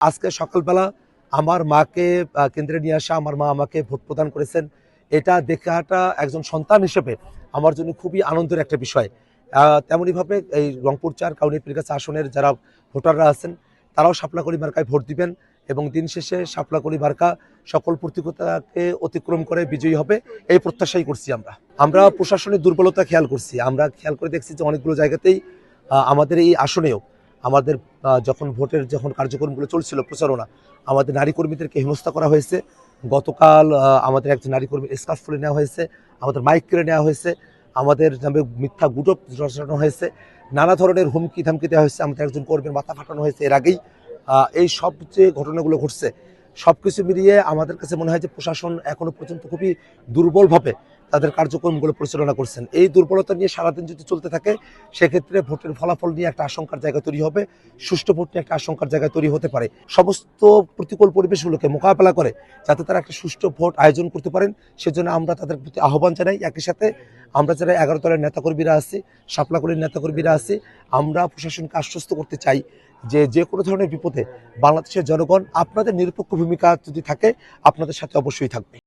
আজকে সকালবেলা আমার মাকে কেন্দ্রে নিয়ে আসা, আমার মা আমাকে ভোট প্রদান করেছেন। এটা দেখাটা একজন সন্তান হিসেবে আমার জন্য খুবই আনন্দের একটা বিষয়। তেমনইভাবে এই রংপুর ৪ কাউনিয়া পীরগাছা আসনের যারা ভোটাররা আছেন তারাও শাপলাকলি মার্কায় ভোট দিবেন এবং দিন শেষে শাপলাকলি মার্কা সকল প্রতিকূলতাকে অতিক্রম করে বিজয়ী হবে এই প্রত্যাশাই করছি। আমরা প্রশাসনের দুর্বলতা খেয়াল করছি। আমরা খেয়াল করে দেখছি যে অনেকগুলো জায়গাতেই আমাদের এই আসনেও আমাদের যখন ভোটের কার্যক্রমগুলো চলছিল প্রচারণা, আমাদের নারী কর্মীদেরকে হেনস্থা করা হয়েছে। গতকাল আমাদের একজন নারী কর্মী স্কার্ফ খুলে নেওয়া হয়েছে, আমাদের মাইক কেড়ে নেওয়া হয়েছে, আমাদের নামে মিথ্যা গুজব রটানো হয়েছে, নানা ধরনের হুমকি ধামকি দেওয়া হয়েছে, আমাদের একজন কর্মীর মাথা ফাটানো হয়েছে এর আগেই। এই সব যে ঘটনাগুলো ঘটছে সবকিছু মিলিয়ে আমাদের কাছে মনে হয় যে প্রশাসন এখনো পর্যন্ত খুবই দুর্বলভাবে তাদের কার্যক্রমগুলো পরিচালনা করছেন। এই দুর্বলতা নিয়ে সারাদিন যদি চলতে থাকে সেক্ষেত্রে ভোটের ফলাফল নিয়ে একটা আশঙ্কার জায়গা তৈরি হবে, সুষ্ঠু ভোট নিয়ে একটা আশঙ্কার জায়গা তৈরি হতে পারে। সমস্ত প্রতিকূল পরিবেশগুলোকে মোকাবেলা করে যাতে তারা একটা সুষ্ঠু ভোট আয়োজন করতে পারেন সেজন্য আমরা তাদের প্রতি আহ্বান জানাই। একই সাথে আমরা যারা ১১ দলের নেতাকর্মীরা আছি, শাপলাকলির নেতাকর্মীরা আছি, আমরা প্রশাসনকে আশ্বস্ত করতে চাই যে কোনো ধরনের বিপদে বাংলাদেশের জনগণ আপনাদের নিরপেক্ষ ভূমিকা যদি থাকে আপনাদের সাথে অবশ্যই থাকবে।